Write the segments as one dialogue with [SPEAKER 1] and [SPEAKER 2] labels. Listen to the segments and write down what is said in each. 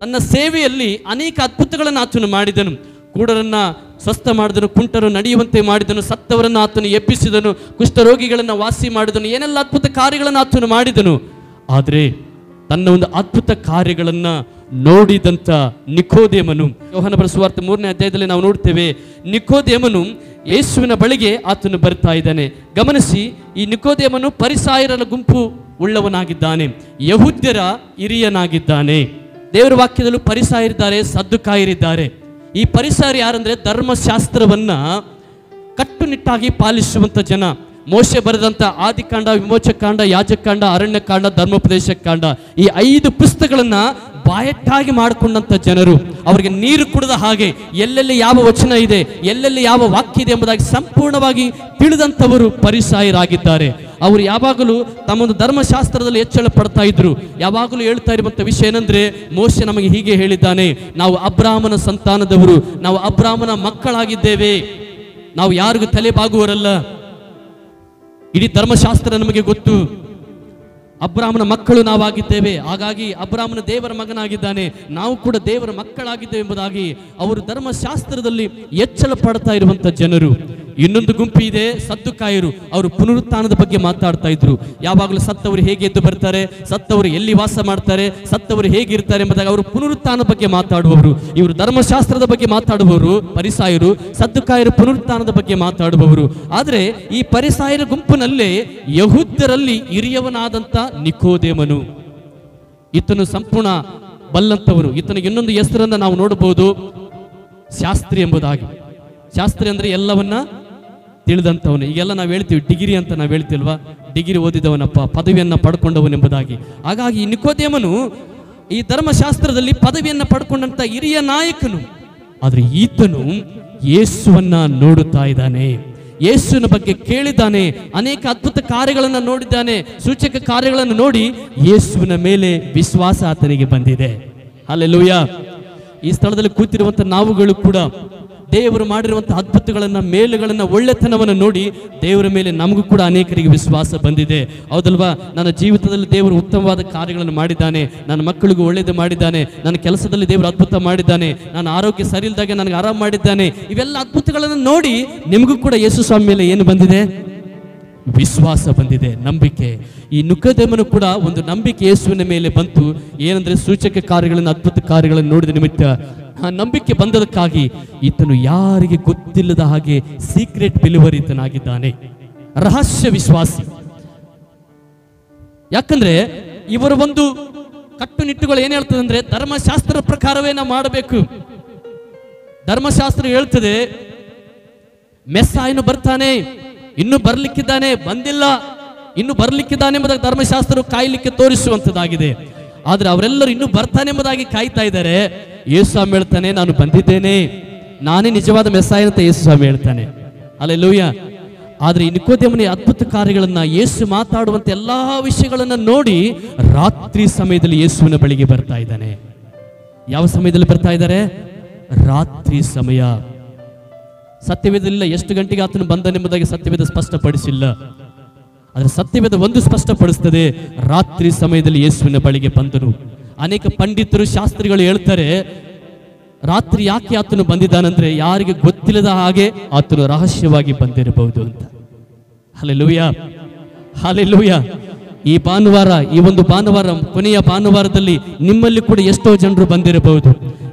[SPEAKER 1] ತನ್ನ ಸೇವೆಯಲ್ಲಿ ಅನೇಕ ಅದ್ಭುತಗಳನ್ನು ಆತನು ಮಾಡಿದನು. ಕೂಡರನ್ನ ಸ್ವಸ್ಥ ಮಾಡಿದನು, ಕುಂಟರು ನಡೆಯುವಂತೆ ಮಾಡಿದನು, ಸತ್ತವರನ್ನು ಆತನು ಎಬ್ಬಿಸಿದನು, ಕುಷ್ಠರೋಗಿಗಳನ್ನು ವಾಸಿ ಮಾಡಿದನು, ಏನೆಲ್ಲ ಅದ್ಭುತ ಕಾರ್ಯಗಳನ್ನು ಆತನು ಮಾಡಿದನು. ಆದರೆ ತನ್ನ ಒಂದು ಅದ್ಭುತ ಕಾರ್ಯಗಳನ್ನು ನೋಡಿದಂಥ ನಿಕೋದೇಮನು, ಯೋಹಾನ ಬರೆದ ಸುವಾರ್ತೆ 3ನೇ ಅಧ್ಯಾಯದಲ್ಲಿ ನಾವು ನೋಡ್ತೇವೆ, ನಿಕೋದೇಮನು ಯೇಸುವಿನ ಬಳಿಗೆ ಆತನು ಬರ್ತಾ ಇದ್ದಾನೆ. ಗಮನಿಸಿ, ಈ ನಿಕೋದೇಮನು ಫರಿಸಾಯರ ಗುಂಪು ಉಳ್ಳವನಾಗಿದ್ದಾನೆ, ಯಹೂದ್ಯರ ಹಿರಿಯನಾಗಿದ್ದಾನೆ. ದೇವರ ವಾಕ್ಯದಲ್ಲೂ ಫರಿಸಾಯರಿದ್ದಾರೆ, ಸದ್ದುಕಾಯರಿದ್ದಾರೆ. ಈ ಫರಿಸಾಯರು ಯಾರಂದ್ರೆ ಧರ್ಮಶಾಸ್ತ್ರವನ್ನ ಕಟ್ಟುನಿಟ್ಟಾಗಿ ಪಾಲಿಸುವಂತ ಜನ. ಮೋಶೆ ಬರೆದಂತ ಆದಿಕಾಂಡ, ವಿಮೋಚಕಾಂಡ, ಯಾಜಕಾಂಡ, ಅರಣ್ಯಕಾಂಡ, ಧರ್ಮೋಪದೇಶ ಕಾಂಡ, ಈ 5 ಪುಸ್ತಕಗಳನ್ನ ಬಾಯಟ್ಟಾಗಿ ಮಾಡಿಕೊಂಡಂತ ಜನರು. ಅವರಿಗೆ ನೀರು ಕುಡಿದ ಹಾಗೆ ಎಲ್ಲೆಲ್ಲಿ ಯಾವ ವಚನ ಇದೆ, ಎಲ್ಲೆಲ್ಲಿ ಯಾವ ವಾಕ್ಯ ಇದೆ ಎಂಬುದಾಗಿ ಸಂಪೂರ್ಣವಾಗಿ ತಿಳಿದಂಥವರು ಫರಿಸಾಯರಾಗಿದ್ದಾರೆ. ಅವರು ಯಾವಾಗಲೂ ತಮ್ಮೊಂದು ಧರ್ಮಶಾಸ್ತ್ರದಲ್ಲಿ ಹೆಚ್ಚಳ ಪಡ್ತಾ ಇದ್ರು. ಯಾವಾಗಲೂ ಹೇಳ್ತಾ ಇರುವಂಥ ವಿಷಯ ಏನಂದ್ರೆ, ಮೋಶೆ ನಮಗೆ ಹೀಗೆ ಹೇಳಿದ್ದಾನೆ, ನಾವು ಅಬ್ರಾಹ್ಮನ ಸಂತಾನದವರು, ನಾವು ಅಬ್ರಾಹ್ಮನ ಮಕ್ಕಳಾಗಿದ್ದೇವೆ, ನಾವು ಯಾರಿಗೂ ತಲೆ ಬಾಗುವರಲ್ಲ. ಇಡೀ ಧರ್ಮಶಾಸ್ತ್ರ ನಮಗೆ ಗೊತ್ತು, ಅಬ್ರಾಹ್ಮನ ಮಕ್ಕಳು ನಾವಾಗಿದ್ದೇವೆ, ಹಾಗಾಗಿ ಅಬ್ರಾಹ್ಮನ ದೇವರ ಮಗನಾಗಿದ್ದಾನೆ, ನಾವು ಕೂಡ ದೇವರ ಮಕ್ಕಳಾಗಿದ್ದೇವೆ ಎಂಬುದಾಗಿ ಅವರು ಧರ್ಮಶಾಸ್ತ್ರದಲ್ಲಿ ಹೆಚ್ಚಳ ಪಡ್ತಾ ಇರುವಂತ ಜನರು. ಇನ್ನೊಂದು ಗುಂಪು ಇದೆ, ಸದ್ದುಕಾಯರು. ಅವರು ಪುನರುತ್ಥಾನದ ಬಗ್ಗೆ ಮಾತಾಡ್ತಾ ಇದ್ರು. ಯಾವಾಗಲೂ ಸತ್ತವರು ಹೇಗೆ ಎದ್ದು ಬರ್ತಾರೆ, ಸತ್ತವರು ಎಲ್ಲಿ ವಾಸ ಮಾಡ್ತಾರೆ, ಸತ್ತವರು ಹೇಗಿರ್ತಾರೆ ಎಂಬುದಾಗಿ ಅವರು ಪುನರುತ್ಥಾನದ ಬಗ್ಗೆ ಮಾತಾಡುವವರು. ಇವರು ಧರ್ಮಶಾಸ್ತ್ರದ ಬಗ್ಗೆ ಮಾತಾಡುವವರು ಫರಿಸಾಯರು, ಸದ್ದುಕಾಯರು ಪುನರುತ್ಥಾನದ ಬಗ್ಗೆ ಮಾತಾಡುವವರು. ಆದರೆ ಈ ಫರಿಸಾಯರ ಗುಂಪಿನಲ್ಲೇ ಯಹೂದ್ಯರಲ್ಲಿ ಹಿರಿಯವನಾದಂಥ ನಿಕೋದೇಮನು, ಈತನು ಸಂಪೂರ್ಣ ಬಲ್ಲಂತವರು. ಈತನಿಗೆ ಇನ್ನೊಂದು ಹೆಸರನ್ನ ನಾವು ನೋಡಬಹುದು, ಶಾಸ್ತ್ರಿ ಎಂಬುದಾಗಿ. ಶಾಸ್ತ್ರಿ ಅಂದ್ರೆ ಎಲ್ಲವನ್ನ ತಿಳಿದಂಥವನು. ಈಗೆಲ್ಲ ನಾವು ಹೇಳ್ತೀವಿ ಡಿಗ್ರಿ ಅಂತ, ನಾವು ಹೇಳ್ತಿಲ್ವಾ, ಡಿಗ್ರಿ ಓದಿದವನಪ್ಪ, ಪದವಿಯನ್ನ ಪಡ್ಕೊಂಡವನೆಂಬುದಾಗಿ. ಹಾಗಾಗಿ ನಿಕೋದೇಮನು ಈ ಧರ್ಮಶಾಸ್ತ್ರದಲ್ಲಿ ಪದವಿಯನ್ನ ಪಡ್ಕೊಂಡಂತ ಹಿರಿಯ ನಾಯಕನು. ಆದ್ರೆ ಈತನು ಯೇಸುವನ್ನ ನೋಡುತ್ತಾ ಇದ್ದಾನೆ, ಯೇಸುವಿನ ಬಗ್ಗೆ ಕೇಳಿದ್ದಾನೆ, ಅನೇಕ ಅದ್ಭುತ ಕಾರ್ಯಗಳನ್ನು ನೋಡಿದ್ದಾನೆ, ಸೂಚಕ ಕಾರ್ಯಗಳನ್ನು ನೋಡಿ ಯೇಸುವಿನ ಮೇಲೆ ವಿಶ್ವಾಸ ಆತನಿಗೆ ಬಂದಿದೆ. ಹಲ್ಲೆಲೂಯಾ. ಈ ಸ್ಥಳದಲ್ಲಿ ಕೂತಿರುವಂತ ನಾವುಗಳು ಕೂಡ ದೇವರು ಮಾಡಿರುವಂತಹ ಅದ್ಭುತಗಳನ್ನ, ಮೇಲುಗಳನ್ನ, ಒಳ್ಳೆತನವನ್ನು ನೋಡಿ ದೇವರ ಮೇಲೆ ನಮಗೂ ಕೂಡ ಅನೇಕರಿಗೆ ವಿಶ್ವಾಸ ಬಂದಿದೆ. ಹೌದಲ್ವಾ? ನನ್ನ ಜೀವಿತದಲ್ಲಿ ದೇವರು ಉತ್ತಮವಾದ ಕಾರ್ಯಗಳನ್ನು ಮಾಡಿದ್ದಾನೆ, ನನ್ನ ಮಕ್ಕಳಿಗೂ ಒಳ್ಳೇದು ಮಾಡಿದ್ದಾನೆ, ನನ್ನ ಕೆಲಸದಲ್ಲಿ ದೇವರು ಅದ್ಭುತ ಮಾಡಿದ್ದಾನೆ, ನಾನು ಆರೋಗ್ಯ ಸರಿ ಇಲ್ದಾಗ ನನಗೆ ಆರಾಮ ಮಾಡಿದ್ದಾನೆ. ಇವೆಲ್ಲ ಅದ್ಭುತಗಳನ್ನು ನೋಡಿ ನಿಮಗೂ ಕೂಡ ಯೇಸು ಸ್ವಾಮಿ ಮೇಲೆ ಏನು ಬಂದಿದೆ? ವಿಶ್ವಾಸ ಬಂದಿದೆ, ನಂಬಿಕೆ. ಈ ನಿಕೋದೇಮನು ಕೂಡ ಒಂದು ನಂಬಿಕೆ ಯೇಸುವಿನ ಮೇಲೆ ಬಂತು. ಏನಂದ್ರೆ ಸೂಚಕ ಕಾರ್ಯಗಳನ್ನು, ಅದ್ಭುತ ಕಾರ್ಯಗಳನ್ನು ನೋಡಿದ ನಿಮಿತ್ತ ಆ ನಂಬಿಕೆ ಬಂದದಕ್ಕಾಗಿ ಈತನು ಯಾರಿಗೆ ಗೊತ್ತಿಲ್ಲದ ಹಾಗೆ ಸೀಕ್ರೆಟ್ ಬಿಲಿವರ್ ಈತನಾಗಿದ್ದಾನೆ, ರಹಸ್ಯ ವಿಶ್ವಾಸಿ. ಯಾಕಂದ್ರೆ ಇವರ ಒಂದು ಕಟ್ಟುನಿಟ್ಟುಗಳು ಏನ್ ಹೇಳ್ತದೆ ಅಂದ್ರೆ, ಧರ್ಮಶಾಸ್ತ್ರ ಪ್ರಕಾರವೇ ನಾವು ಮಾಡಬೇಕು. ಧರ್ಮಶಾಸ್ತ್ರ ಹೇಳ್ತದೆ ಮೆಸ್ಸಾಯನು ಬರ್ತಾನೆ, ಇನ್ನು ಬರ್ಲಿಕ್ಕಿದ್ದಾನೆ, ಬಂದಿಲ್ಲ, ಇನ್ನು ಬರ್ಲಿಕ್ಕಿದ್ದಾನೆ ಎಂಬುದಾಗಿ ಧರ್ಮಶಾಸ್ತ್ರ ಕಾಯ್ಲಿಕ್ಕೆ ತೋರಿಸುವಂತದ್ದಾಗಿದೆ. ಆದ್ರೆ ಅವರೆಲ್ಲರೂ ಇನ್ನು ಬರ್ತಾನೆ ಎಂಬುದಾಗಿ ಕಾಯ್ತಾ ಇದ್ದಾರೆ. ಯೇಸು ಸ್ವಾಮಿ ಹೇಳ್ತಾನೆ, ನಾನು ಬಂದಿದ್ದೇನೆ, ನಾನೇ ನಿಜವಾದ ಮೆಸ್ಸಾಯ ಅಂತ ಯೇಸು ಸ್ವಾಮಿ ಹೇಳ್ತಾನೆ. ಹಲ್ಲೆಲೂಯಾ. ಆದ್ರೆ ಈ ನಿಕೋದೇಮನ ಅದ್ಭುತ ಕಾರ್ಯಗಳನ್ನ, ಯೇಸು ಮಾತಾಡುವಂತ ಎಲ್ಲಾ ವಿಷಯಗಳನ್ನ ನೋಡಿ ರಾತ್ರಿ ಸಮಯದಲ್ಲಿ ಯೇಸುವಿನ ಬಳಿಗೆ ಬರ್ತಾ ಇದ್ದಾನೆ. ಯಾವ ಸಮಯದಲ್ಲಿ ಬರ್ತಾ ಇದ್ದಾರೆ? ರಾತ್ರಿ ಸಮಯ. ಸತ್ಯವೇದಲ್ಲ ಎಷ್ಟು ಗಂಟೆಗೆ ಆತನು ಬಂದನೆಂಬುದಾಗಿ ಸತ್ಯವೇದ ಸ್ಪಷ್ಟಪಡಿಸಿಲ್ಲ. ಆದರೆ ಸತ್ಯವೇದ ಒಂದು ಸ್ಪಷ್ಟಪಡಿಸ್ತದೆ, ರಾತ್ರಿ ಸಮಯದಲ್ಲಿ ಯೇಸುವಿನ ಬಳಿಗೆ ಬಂದನು. ಅನೇಕ ಪಂಡಿತರು, ಶಾಸ್ತ್ರಿಗಳು ಹೇಳ್ತಾರೆ, ರಾತ್ರಿ ಯಾಕೆ ಆತನು ಬಂದಿದ್ದಾನಂದ್ರೆ ಯಾರಿಗೆ ಗೊತ್ತಿಲ್ಲದ ಹಾಗೆ ಆತನು ರಹಸ್ಯವಾಗಿ ಬಂದಿರಬಹುದು ಅಂತ. Hallelujah, hallelujah. ಈ ಭಾನುವಾರ, ಈ ಒಂದು ಭಾನುವಾರ, ಕೊನೆಯ ಭಾನುವಾರದಲ್ಲಿ ನಿಮ್ಮಲ್ಲಿ ಕೂಡ ಎಷ್ಟೋ ಜನರು ಬಂದಿರಬಹುದು.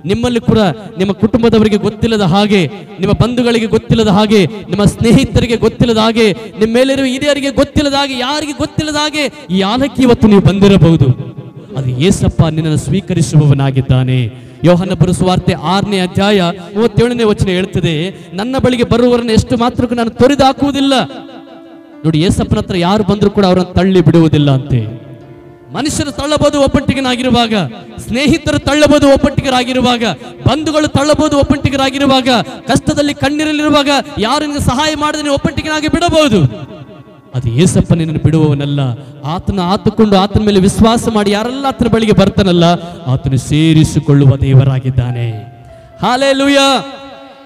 [SPEAKER 1] ನಿಮ್ಮಲ್ಲಿ ಕೂಡ ನಿಮ್ಮ ಕುಟುಂಬದವರಿಗೆ ಗೊತ್ತಿಲ್ಲದ ಹಾಗೆ, ನಿಮ್ಮ ಬಂಧುಗಳಿಗೆ ಗೊತ್ತಿಲ್ಲದ ಹಾಗೆ, ನಿಮ್ಮ ಸ್ನೇಹಿತರಿಗೆ ಗೊತ್ತಿಲ್ಲದ ಹಾಗೆ, ನಿಮ್ಮ ಮೇಲಿರುವ ಹಿರಿಯರಿಗೆ ಗೊತ್ತಿಲ್ಲದ ಹಾಗೆ, ಯಾರಿಗೆ ಗೊತ್ತಿಲ್ಲದ ಹಾಗೆ ಈ ಆಲಕ್ಕೆ ಇವತ್ತು ನೀವು ಬಂದಿರಬಹುದು. ಅದು ಯೇಸಪ್ಪ ನಿನ್ನನ್ನು ಸ್ವೀಕರಿಸುವವನಾಗಿದ್ದಾನೆ. ಯೋಹಾನ ಬರೆದ ಸುವಾರ್ತೆ 6ನೇ ಅಧ್ಯಾಯ 37ನೇ ವಚನ ಹೇಳ್ತದೆ, ನನ್ನ ಬಳಿಗೆ ಬರುವವರನ್ನು ಎಷ್ಟು ಮಾತ್ರಕ್ಕೂ ನಾನು ತೊರೆದು ಹಾಕುವುದಿಲ್ಲ. ನೋಡಿ, ಯೇಸಪ್ಪನ ಹತ್ರ ಯಾರು ಬಂದರೂ ಕೂಡ ಅವರನ್ನು ತಳ್ಳಿ ಬಿಡುವುದಿಲ್ಲ ಅಂತೆ. ಮನುಷ್ಯರು ತಳ್ಳಬಹುದು ಒಬ್ಬಂಟಿಗನಾಗಿರುವಾಗ, ಸ್ನೇಹಿತರು ತಳ್ಳಬಹುದು ಒಬ್ಬಂಟಿಗರಾಗಿರುವಾಗ, ಬಂಧುಗಳು ತಳ್ಳಬಹುದು ಒಬ್ಬಂಟಿಗರಾಗಿರುವಾಗ, ಕಷ್ಟದಲ್ಲಿ ಕಣ್ಣೀರಲ್ಲಿರುವಾಗ ಯಾರು ನಿನಗೆ ಸಹಾಯ ಮಾಡದೆ ಒಬ್ಬಂಟಿಗನಾಗಿ ಬಿಡಬಹುದು. ಅದು ಯೇಸಪ್ಪ ನಿನ್ನನ್ನು ಬಿಡುವವನಲ್ಲ. ಆತನ ಆತುಕೊಂಡು ಆತನ ಮೇಲೆ ವಿಶ್ವಾಸ ಮಾಡಿ ಯಾರೆಲ್ಲ ಆತನ ಬಳಿಗೆ ಬರ್ತಾನಲ್ಲ, ಆತನು ಸೇರಿಸಿಕೊಳ್ಳುವ ದೇವರಾಗಿದ್ದಾನೆ. ಹಲ್ಲೆಲೂಯಾ.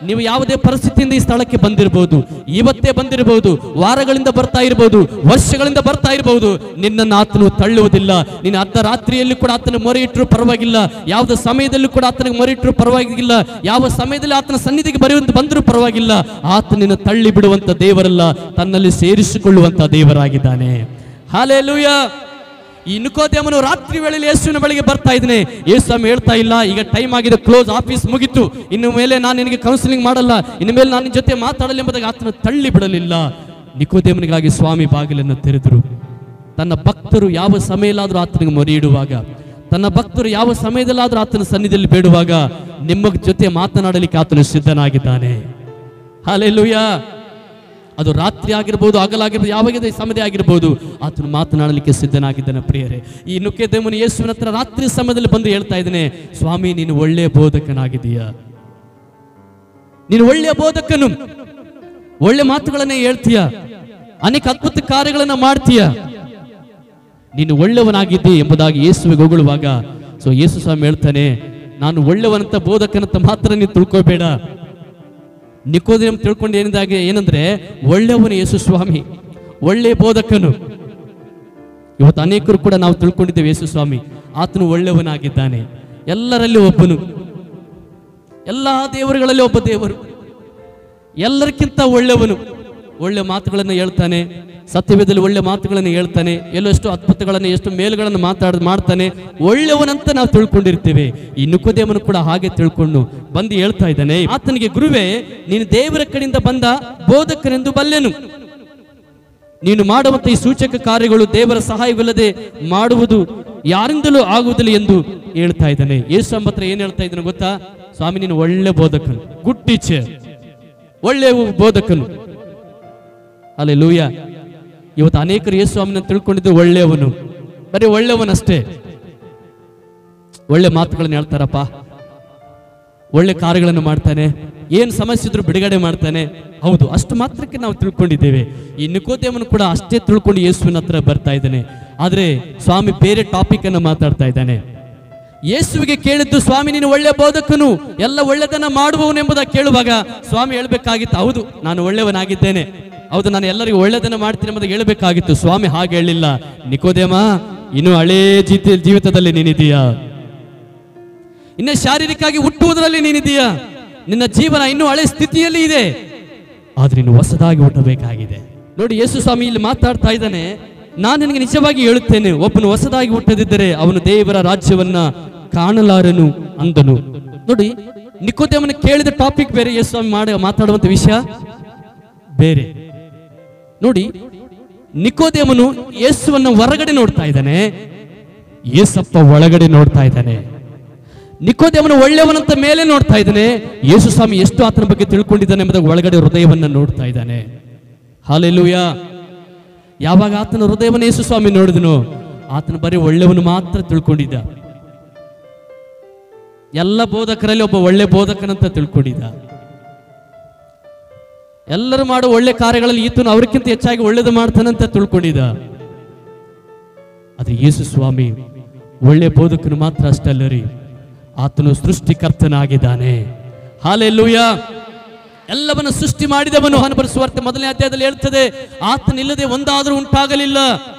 [SPEAKER 1] ನೀವು ಯಾವುದೇ ಪರಿಸ್ಥಿತಿಯಿಂದ ಈ ಸ್ಥಳಕ್ಕೆ ಬಂದಿರಬಹುದು, ಇವತ್ತೇ ಬಂದಿರಬಹುದು, ವಾರಗಳಿಂದ ಬರ್ತಾ ಇರಬಹುದು, ವರ್ಷಗಳಿಂದ ಬರ್ತಾ ಇರಬಹುದು. ನಿನ್ನನ್ನು ಆತನು ತಳ್ಳುವುದಿಲ್ಲ. ನೀನು ಅರ್ಧರಾತ್ರಿಯಲ್ಲಿ ಕೂಡ ಆತನ ಮೊರೆ ಇಟ್ಟರು ಪರವಾಗಿಲ್ಲ, ಯಾವುದೇ ಸಮಯದಲ್ಲೂ ಕೂಡ ಆತನಿಗೆ ಮೊರೆ ಇಟ್ಟರು ಪರವಾಗಿಲ್ಲ, ಯಾವ ಸಮಯದಲ್ಲಿ ಆತನ ಸನ್ನಿಧಿಗೆ ಬಂದರೂ ಪರವಾಗಿಲ್ಲ. ಆತನನ್ನು ತಳ್ಳಿ ಬಿಡುವಂತ ದೇವರಲ್ಲ, ತನ್ನಲ್ಲಿ ಸೇರಿಸಿಕೊಳ್ಳುವಂತ ದೇವರಾಗಿದ್ದಾನೆ. ಹಲ್ಲೆಲೂಯಾ. ಈ ನಿಕೋದೇಮನು ರಾತ್ರಿ ವೇಳೆಯಲ್ಲಿ ಯೇಸುವಿನ ಬಳಿಗೆ ಬರ್ತಾ ಇದ್ದಾನೆ. ಯೇಸು ಹೇಳ್ತಾ ಇಲ್ಲ, ಈಗ ಟೈಮ್ ಆಗಿದೆ, ಕ್ಲೋಸ್, ಆಫೀಸ್ ಮುಗಿತು, ಇನ್ನು ಮೇಲೆ ನಾನು ನಿನಗೆ ಕೌನ್ಸಿಲಿಂಗ್ ಮಾಡಲ್ಲ, ಇನ್ನು ಮೇಲೆ ನಾನು ನಿನ್ನ ಜೊತೆ ಮಾತಾಡಲ್ಲ ಎಂಬುದಾಗಿ ಆತನ ತಳ್ಳಿ ಬಿಡಲಿಲ್ಲ. ನಿಕೋದೇಮನಿಗಾಗಿ ಸ್ವಾಮಿ ಬಾಗಿಲನ್ನು ತೆರೆದರು. ತನ್ನ ಭಕ್ತರು ಯಾವ ಸಮಯದಲ್ಲಾದರೂ ಆತನಿಗೆ ಮೊರೆ ಇಡುವಾಗ, ತನ್ನ ಭಕ್ತರು ಯಾವ ಸಮಯದಲ್ಲಾದರೂ ಆತನ ಸನ್ನಿಧಿಯಲ್ಲಿ ಬೇಡುವಾಗ ನಿಮ್ಮ ಜೊತೆ ಮಾತನಾಡಲಿಕ್ಕೆ ಆತನು ಸಿದ್ಧನಾಗಿದ್ದಾನೆ. ಹಲ್ಲೆಲೂಯಾ. ಅದು ರಾತ್ರಿ ಆಗಿರ್ಬೋದು, ಹಗಲಾಗಿರ್ಬೋದು, ಯಾವಾಗ ಸಮಯ ಆಗಿರ್ಬೋದು, ಆತನು ಮಾತನಾಡಲಿಕ್ಕೆ ಸಿದ್ಧನಾಗಿದ್ದಾನೆ. ಪ್ರಿಯರೇ, ಈ ನಿಕೋದೇಮನು ಯೇಸುವಿನ ಹತ್ರ ರಾತ್ರಿ ಸಮಯದಲ್ಲಿ ಬಂದು ಹೇಳ್ತಾ ಇದ್ದಾನೆ, ಸ್ವಾಮಿ ನೀನು ಒಳ್ಳೆಯ ಬೋಧಕನಾಗಿದೀಯ, ನೀನು ಒಳ್ಳೆಯ ಬೋಧಕನು, ಒಳ್ಳೆ ಮಾತುಗಳನ್ನೇ ಹೇಳ್ತೀಯ, ಅನೇಕ ಅದ್ಭುತ ಕಾರ್ಯಗಳನ್ನ ಮಾಡ್ತೀಯ, ನೀನು ಒಳ್ಳೆಯವನಾಗಿದ್ದಿ ಎಂಬುದಾಗಿ ಯೇಸುವಿಗೆ ಹೊಗಳುವಾಗ ಯೇಸು ಸ್ವಾಮಿ ಹೇಳ್ತಾನೆ, ನಾನು ಒಳ್ಳೆಯವನಂತ ಬೋಧಕನಂತ ಮಾತ್ರ ನೀನು ತಿಳ್ಕೋಬೇಡ. ನಿಕೋದೇಮ ತಿಳ್ಕೊಂಡು ಏನಂದ್ರೆ ಒಳ್ಳೆಯವನು ಯೇಸು ಸ್ವಾಮಿ, ಒಳ್ಳೆ ಬೋಧಕನು. ಇವತ್ತು ಅನೇಕರು ಕೂಡ ನಾವು ತಿಳ್ಕೊಂಡಿದ್ದೇವೆ ಯೇಸು ಸ್ವಾಮಿ ಆತನು ಒಳ್ಳೆಯವನಾಗಿದ್ದಾನೆ, ಎಲ್ಲರಲ್ಲಿ ಒಬ್ಬನು, ಎಲ್ಲಾ ದೇವರುಗಳಲ್ಲಿ ಒಬ್ಬ ದೇವರು, ಎಲ್ಲರಿಗಿಂತ ಒಳ್ಳೆಯವನು. ಒಳ್ಳೆ ಮಾತುಗಳನ್ನು ಹೇಳ್ತಾನೆ, ಸತ್ಯವೇದದಲ್ಲಿ ಒಳ್ಳೆ ಮಾತುಗಳನ್ನು ಹೇಳ್ತಾನೆ, ಎಷ್ಟು ಅದ್ಭುತಗಳನ್ನು, ಎಷ್ಟು ಮೇಲುಗಳನ್ನು ಮಾಡ್ತಾನೆ, ಒಳ್ಳೆಯವನಂತ ನಾವು ತಿಳ್ಕೊಂಡಿರ್ತೇವೆ. ಈ ನಿಕೋದೇಮನು ಕೂಡ ಹಾಗೆ ತಿಳ್ಕೊಂಡು ಬಂದು ಹೇಳ್ತಾ ಇದ್ದಾನೆ, ಆತನಿಗೆ ಗುರುವೇ, ನೀನು ದೇವರ ಕಡೆಯಿಂದ ಬಂದ ಬೋಧಕನೆಂದು ಬಲ್ಲೆನು, ನೀನು ಮಾಡುವಂತ ಈ ಸೂಚಕ ಕಾರ್ಯಗಳು ದೇವರ ಸಹಾಯವಿಲ್ಲದೆ ಮಾಡುವುದು ಯಾರಿಂದಲೂ ಆಗುವುದಿಲ್ಲ ಎಂದು ಹೇಳ್ತಾ ಇದ್ದಾನೆ. ಯೇಸು ಹತ್ರ ಏನ್ ಹೇಳ್ತಾ ಇದ್ದಾನೆ ಗೊತ್ತಾ? ಸ್ವಾಮಿ ನೀನು ಒಳ್ಳೆ ಬೋಧಕನು, ಗುಡ್ ಟೀಚರ್, ಒಳ್ಳೆ ಬೋಧಕನು. ಹಲ್ಲೆಲೂಯಾ. ಇವತ್ತು ಅನೇಕರು ಯೇಸು ಸ್ವಾಮಿನ ತಿಳ್ಕೊಂಡಿದ್ದು ಒಳ್ಳೆಯವನು, ಬರೀ ಒಳ್ಳೆಯವನಷ್ಟೇ, ಒಳ್ಳೆ ಮಾತುಗಳನ್ನು ಹೇಳ್ತಾರಪ್ಪ, ಒಳ್ಳೆ ಕಾರ್ಯಗಳನ್ನು ಮಾಡ್ತಾನೆ, ಏನ್ ಸಮಸ್ಯೆ ಇದ್ರು ಬಿಡುಗಡೆ ಮಾಡ್ತಾನೆ. ಹೌದು, ಅಷ್ಟು ಮಾತ್ರಕ್ಕೆ ನಾವು ತಿಳ್ಕೊಂಡಿದ್ದೇವೆ. ಈ ನಿಕೋದೇಮನು ಕೂಡ ಅಷ್ಟೇ ತಿಳ್ಕೊಂಡು ಯೇಸುವಿನ ಹತ್ರ ಬರ್ತಾ ಇದ್ದಾನೆ. ಆದ್ರೆ ಸ್ವಾಮಿ ಬೇರೆ ಟಾಪಿಕ್ ಅನ್ನು ಮಾತಾಡ್ತಾ ಇದ್ದಾನೆ. ಯೇಸುವಿಗೆ ಕೇಳಿದ್ದು, ಸ್ವಾಮಿ ನೀನು ಒಳ್ಳೆ ಬೋಧಕನು, ಎಲ್ಲ ಒಳ್ಳೆದನ್ನ ಮಾಡುವವನು ಎಂಬುದಾಗಿ ಕೇಳುವಾಗ ಸ್ವಾಮಿ ಹೇಳ್ಬೇಕಾಗಿತ್ತು, ಹೌದು ನಾನು ಒಳ್ಳೆಯವನಾಗಿದ್ದೇನೆ, ಹೌದು ನಾನು ಎಲ್ಲರಿಗೂ ಒಳ್ಳೆದನ್ನ ಮಾಡ್ತೀನಿ ಎಂಬುದಾಗಿ ಹೇಳ್ಬೇಕಾಗಿತ್ತು. ಸ್ವಾಮಿ ಹಾಗೆ ಹೇಳಿಲ್ಲ. ನಿಕೋದೇಮ, ಇನ್ನು ಹಳೇ ಜೀವಿತದಲ್ಲಿ ನೀನಿದೀಯಾ, ಇನ್ನು ಶಾರೀರಿಕವಾಗಿ ಹುಟ್ಟುವುದರಲ್ಲಿ ನೀನಿದೀಯಾ, ನಿನ್ನ ಜೀವನ ಇನ್ನೂ ಹಳೆ ಸ್ಥಿತಿಯಲ್ಲಿ ಇದೆ, ಆದ್ರೆ ಇನ್ನು ಹೊಸದಾಗಿ ಹುಟ್ಟಬೇಕಾಗಿದೆ. ನೋಡಿ, ಯೇಸು ಸ್ವಾಮಿ ಇಲ್ಲಿ ಮಾತಾಡ್ತಾ ಇದ್ದಾನೆ, ನಾನು ನಿನಗೆ ನಿಜವಾಗಿ ಹೇಳುತ್ತೇನೆ, ಒಬ್ಬನು ಹೊಸದಾಗಿ ಹುಟ್ಟದಿದ್ದರೆ ಅವನು ದೇವರ ರಾಜ್ಯವನ್ನ ಕಾಣಲಾರನು ಅಂದನು. ನೋಡಿ, ನಿಕೋದೇಮನ ಕೇಳಿದ ಟಾಪಿಕ್ ಬೇರೆ, ಯೇಸು ಸ್ವಾಮಿ ಮಾತಾಡುವಂತ ವಿಷಯ ಬೇರೆ. ನೋಡಿ, ನಿಕೋದೇಮನು ಯೇಸುವನ್ನ ಹೊರಗಡೆ ನೋಡ್ತಾ ಇದ್ದಾನೆ, ಯೇಸಪ್ಪ ಒಳಗಡೆ ನೋಡ್ತಾ ಇದ್ದಾನೆ. ನಿಕೋದೇಮನು ಒಳ್ಳೆಯವನಂತ ಮೇಲೆ ನೋಡ್ತಾ ಇದ್ದಾನೆ, ಯೇಸು ಸ್ವಾಮಿ ಎಷ್ಟು ಆತನ ಬಗ್ಗೆ ತಿಳ್ಕೊಂಡಿದ್ದಾನೆ ಎಂಬುದಾಗಿ ಒಳಗಡೆ ಹೃದಯವನ್ನ ನೋಡ್ತಾ ಇದ್ದಾನೆ. ಹಲ್ಲೆಲೂಯಾ. ಯಾವಾಗ ಆತನ ಹೃದಯವನ್ನು ಯೇಸು ಸ್ವಾಮಿ ನೋಡಿದನು, ಆತನ ಬರೀ ಒಳ್ಳೆಯವನು ಮಾತ್ರ ತಿಳ್ಕೊಂಡಿದ್ದ, ಎಲ್ಲ ಬೋಧಕರಲ್ಲಿ ಒಬ್ಬ ಒಳ್ಳೆ ಬೋಧಕನಂತ ತಿಳ್ಕೊಂಡಿದ್ದ. ಎಲ್ಲರೂ ಮಾಡೋ ಒಳ್ಳೆ ಕಾರ್ಯಗಳಲ್ಲಿ ಈತನು ಅವ್ರಿಗಿಂತ ಹೆಚ್ಚಾಗಿ ಒಳ್ಳೇದು ಮಾಡ್ತಾನಂತ ತಿಳ್ಕೊಂಡಿದ್ದ. ಆದ್ರೆ ಯೇಸು ಸ್ವಾಮಿ ಒಳ್ಳೆ ಬೋಧಕನು ಮಾತ್ರ ಅಷ್ಟಲ್ಲ ರೀ, ಆತನು ಸೃಷ್ಟಿಕರ್ತನಾಗಿದ್ದಾನೆ. ಹಲ್ಲೆಲೂಯಾ. ಎಲ್ಲವನ್ನ ಸೃಷ್ಟಿ ಮಾಡಿದವನು. ಯೋಹಾನ ಬರೆದ ಸುವಾರ್ತೆ 1ನೇ ಅಧ್ಯಾಯದಲ್ಲಿ ಹೇಳ್ತದೆ, ಆತನಿಲ್ಲದೆ ಒಂದಾದರೂ ಉಂಟಾಗಲಿಲ್ಲ.